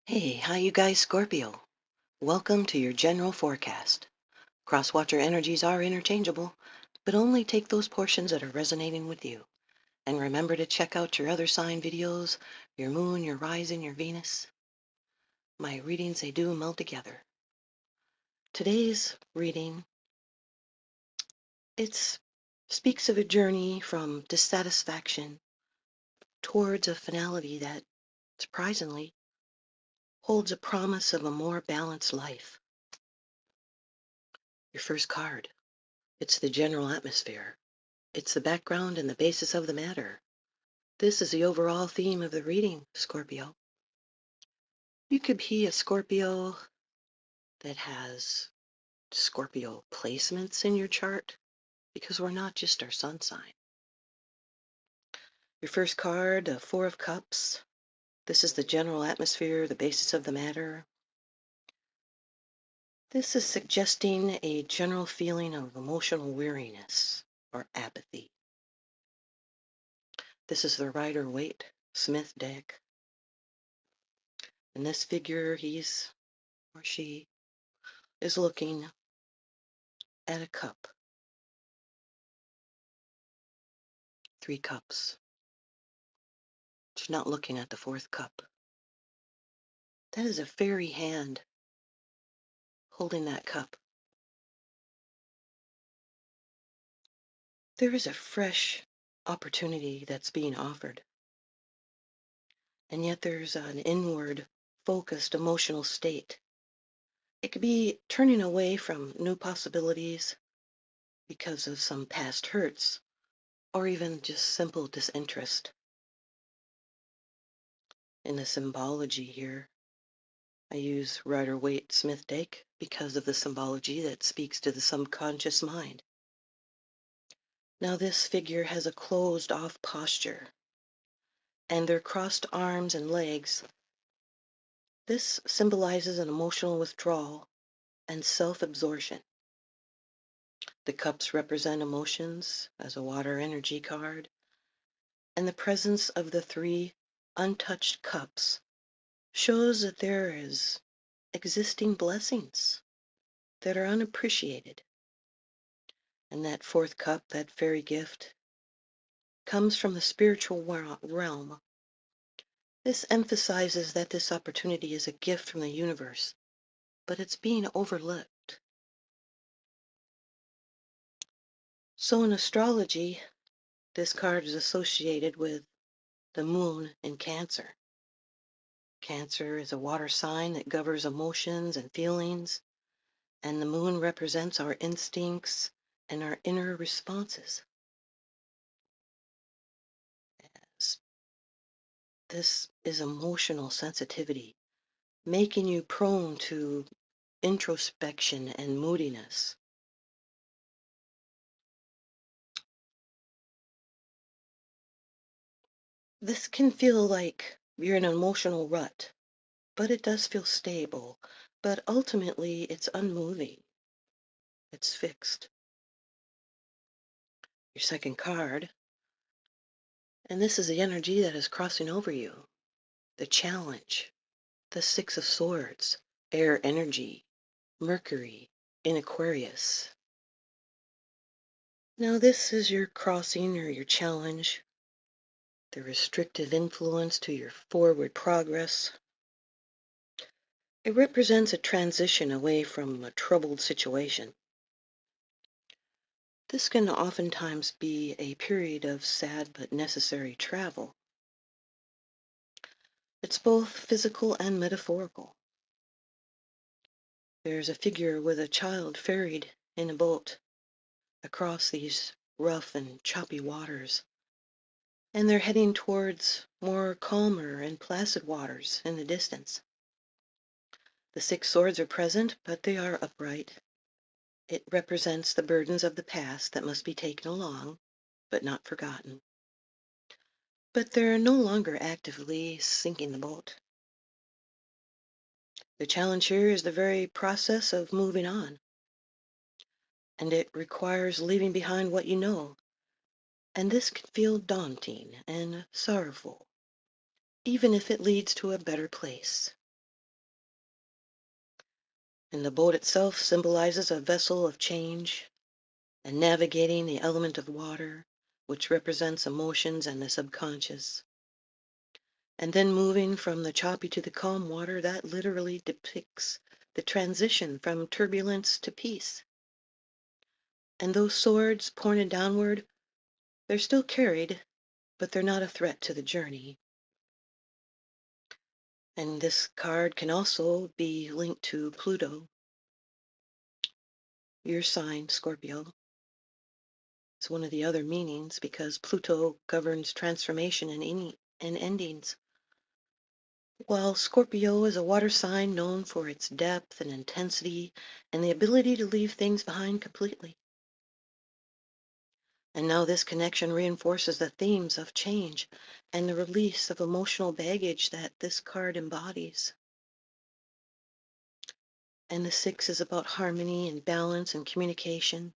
Hey, how you guys, Scorpio? Welcome to your general forecast. Crosswatcher energies are interchangeable, but only take those portions that are resonating with you. And remember to check out your other sign videos, your moon, your rising, your Venus. My readings, they do meld together. Today's reading, it speaks of a journey from dissatisfaction towards a finality that, surprisingly, holds a promise of a more balanced life. Your first card, it's the general atmosphere. It's the background and the basis of the matter. This is the overall theme of the reading, Scorpio. You could be a Scorpio that has Scorpio placements in your chart because we're not just our sun sign. Your first card, the Four of Cups. This is the general atmosphere, the basis of the matter. This is suggesting a general feeling of emotional weariness or apathy. This is the Rider-Waite Smith deck. And this figure, he's or she is looking at a cup. 3 cups. She's not looking at the 4th cup. That is a fairy hand holding that cup. There is a fresh opportunity that's being offered. And yet there's an inward focused emotional state. It could be turning away from new possibilities because of some past hurts, or even just simple disinterest. In the symbology here, I use Rider-Waite Smith deck because of the symbology that speaks to the subconscious mind. Now this figure has a closed-off posture, and their crossed arms and legs. This symbolizes an emotional withdrawal and self-absorption. The cups represent emotions as a water energy card, and the presence of the 3 untouched cups shows that there is existing blessings that are unappreciated. And that 4th cup, that fairy gift, comes from the spiritual realm. This emphasizes that this opportunity is a gift from the universe, but it's being overlooked. So in astrology, this card is associated with the moon in Cancer. Cancer is a water sign that governs emotions and feelings, and the moon represents our instincts and our inner responses. This is emotional sensitivity, making you prone to introspection and moodiness. This can feel like you're in an emotional rut, but it does feel stable. But ultimately, it's unmoving. It's fixed. Your second card, and this is the energy that is crossing over you. The challenge, the 6 of Swords, air energy, Mercury in Aquarius. Now this is your crossing or your challenge, the restrictive influence to your forward progress. It represents a transition away from a troubled situation. This can oftentimes be a period of sad but necessary travel. It's both physical and metaphorical. There's a figure with a child ferried in a boat across these rough and choppy waters, and they're heading towards more calmer and placid waters in the distance. The 6 swords are present, but they are upright. It represents the burdens of the past that must be taken along, but not forgotten. But they're no longer actively sinking the boat. The challenge here is the very process of moving on, and it requires leaving behind what you know, and this can feel daunting and sorrowful, even if it leads to a better place. And the boat itself symbolizes a vessel of change and navigating the element of water, which represents emotions and the subconscious. And then moving from the choppy to the calm water, that literally depicts the transition from turbulence to peace. And those swords pointed downward, they're still carried, but they're not a threat to the journey. And this card can also be linked to Pluto, your sign, Scorpio. It's one of the other meanings because Pluto governs transformation and endings. While Scorpio is a water sign known for its depth and intensity and the ability to leave things behind completely. And now this connection reinforces the themes of change and the release of emotional baggage that this card embodies. And the 6 is about harmony and balance and communication.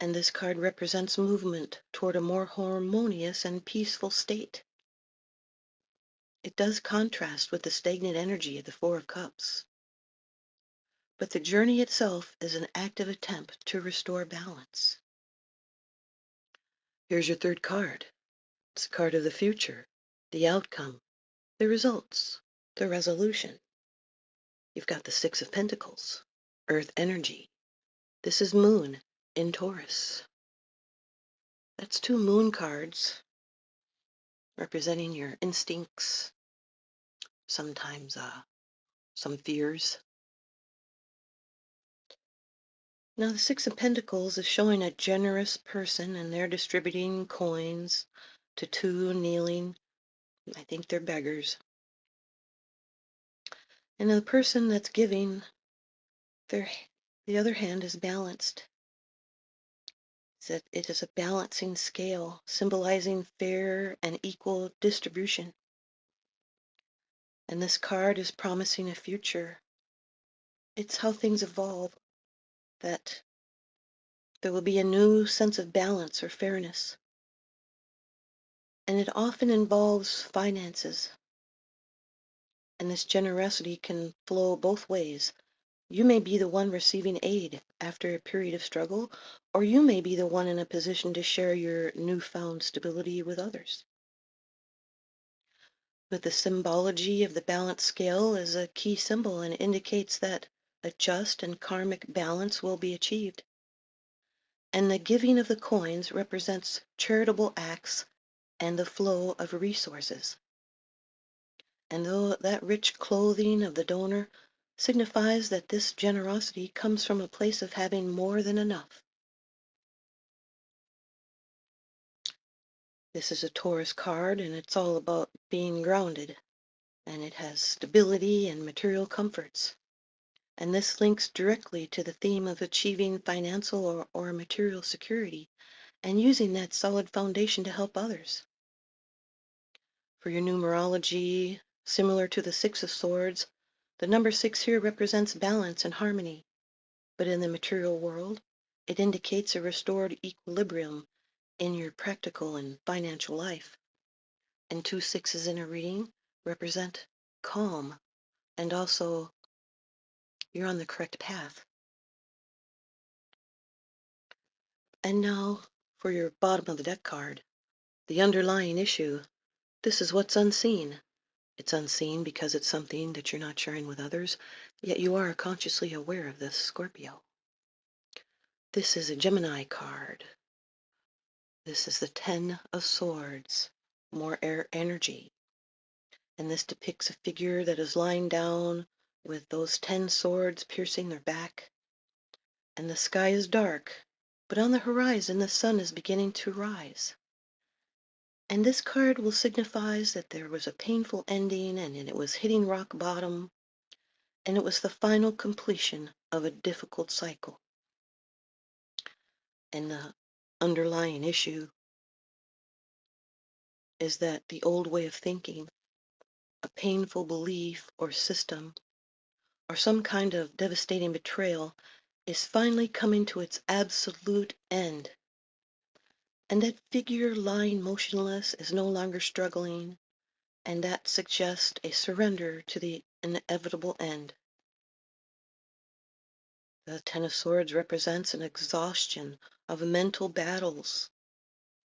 And this card represents movement toward a more harmonious and peaceful state. It does contrast with the stagnant energy of the 4 of Cups. But the journey itself is an active attempt to restore balance. Here's your 3rd card. It's a card of the future, the outcome, the results, the resolution. You've got the 6 of Pentacles, Earth energy. This is Moon in Taurus. That's 2 Moon cards representing your instincts, sometimes some fears. Now the 6 of Pentacles is showing a generous person, and they're distributing coins to 2 kneeling. I think they're beggars. And the person that's giving, the other hand is balanced. It is a balancing scale, symbolizing fair and equal distribution. And this card is promising a future. It's how things evolve, that there will be a new sense of balance or fairness. And it often involves finances. And this generosity can flow both ways. You may be the one receiving aid after a period of struggle, or you may be the one in a position to share your newfound stability with others. But the symbology of the balance scale is a key symbol and indicates that a just and karmic balance will be achieved. And the giving of the coins represents charitable acts and the flow of resources. And though that rich clothing of the donor signifies that this generosity comes from a place of having more than enough. This is a Taurus card, and it's all about being grounded, and it has stability and material comforts. And this links directly to the theme of achieving financial or material security and using that solid foundation to help others. For your numerology, similar to the 6 of Swords, the number 6 here represents balance and harmony. But in the material world, it indicates a restored equilibrium in your practical and financial life. And 2 6s in a reading represent calm, and also you're on the correct path. And now for your bottom of the deck card, the underlying issue. This is what's unseen. It's unseen because it's something that you're not sharing with others, yet you are consciously aware of this, Scorpio. This is a Gemini card. This is the 10 of Swords, more air energy. And this depicts a figure that is lying down with those 10 swords piercing their back. And the sky is dark, but on the horizon the sun is beginning to rise. And this card will signify that there was a painful ending and it was hitting rock bottom, and it was the final completion of a difficult cycle. And the underlying issue is that the old way of thinking, a painful belief or system, or some kind of devastating betrayal is finally coming to its absolute end. And that figure lying motionless is no longer struggling, and that suggests a surrender to the inevitable end. The Ten of Swords represents an exhaustion of mental battles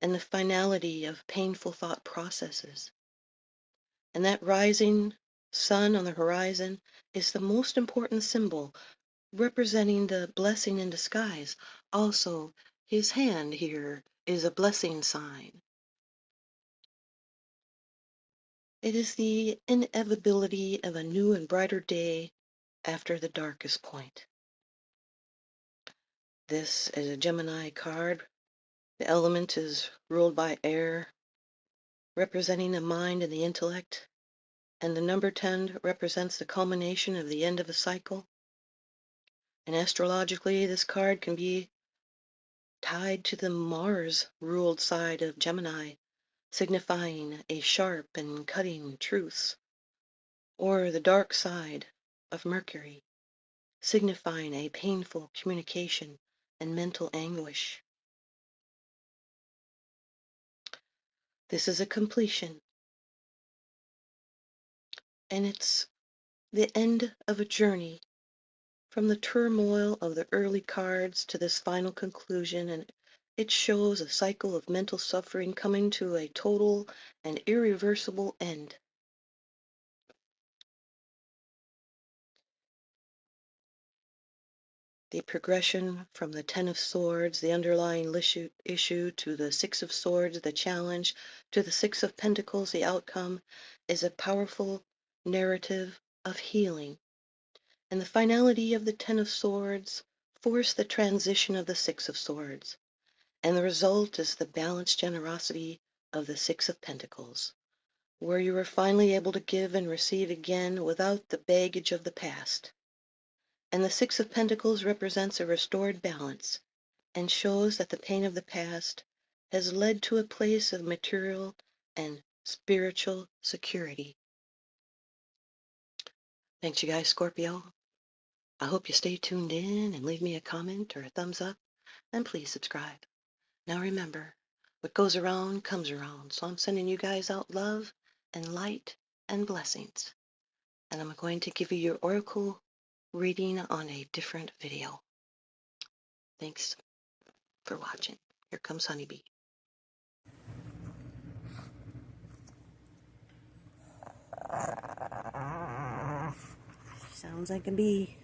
and the finality of painful thought processes. And that rising sun on the horizon is the most important symbol, representing the blessing in disguise. Also, his hand here is a blessing sign. It is the inevitability of a new and brighter day after the darkest point. This is a Gemini card. The element is ruled by air, representing the mind and the intellect, and the number 10 represents the culmination of the end of a cycle. And astrologically, this card can be tied to the Mars-ruled side of Gemini, signifying a sharp and cutting truth, or the dark side of Mercury, signifying a painful communication and mental anguish. This is a completion, and it's the end of a journey from the turmoil of the early cards to this final conclusion, and it shows a cycle of mental suffering coming to a total and irreversible end. The progression from the Ten of Swords, the underlying issue, to the Six of Swords, the challenge, to the Six of Pentacles, the outcome, is a powerful narrative of healing. And the finality of the Ten of Swords forced the transition of the Six of Swords. And the result is the balanced generosity of the Six of Pentacles, where you are finally able to give and receive again without the baggage of the past. And the Six of Pentacles represents a restored balance and shows that the pain of the past has led to a place of material and spiritual security. Thanks, you guys, Scorpio. I hope you stay tuned in and leave me a comment or a thumbs up, and please subscribe. Now remember, what goes around comes around, so I'm sending you guys out love and light and blessings. And I'm going to give you your oracle reading on a different video. Thanks for watching. Here comes Honeybee. Sounds like a bee.